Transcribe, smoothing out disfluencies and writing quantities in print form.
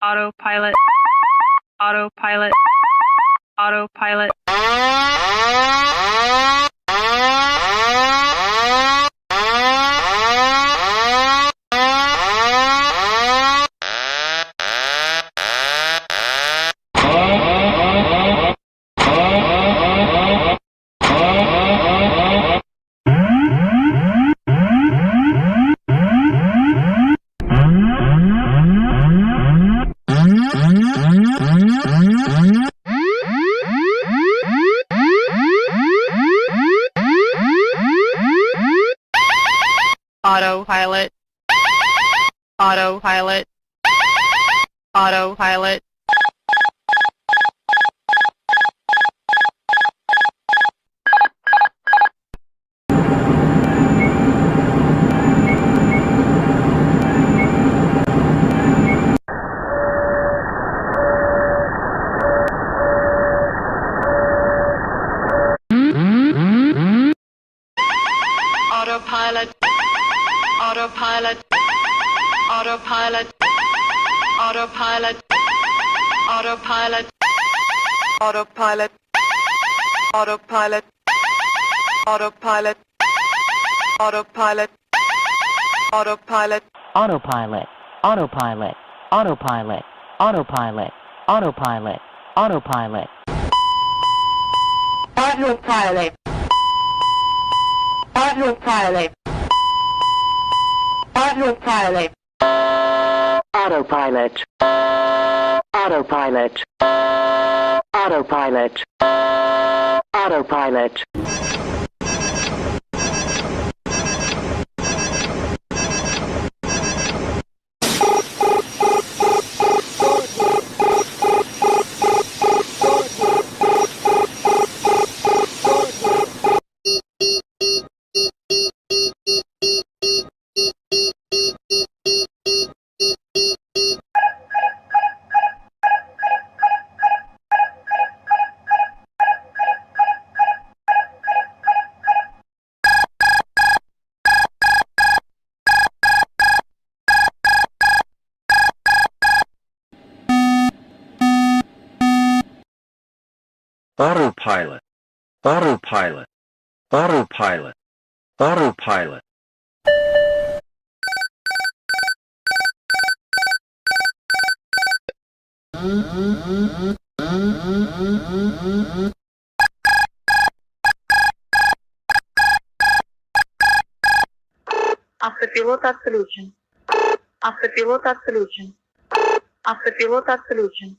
autopilot, autopilot, autopilot. Autopilot, autopilot, autopilot. Autopilot, autopilot, autopilot, autopilot, autopilot, autopilot, autopilot, autopilot, autopilot, autopilot, Autopilot, autopilot, autopilot, autopilot, autopilot, autopilot. Autopilot. Autopilot. Autopilot. Autopilot. Autopilot. Autopilot. Autopilot. Autopilot, autopilot, autopilot, autopilot. Автопилот отключен. Автопилот отключен. Автопилот отключен.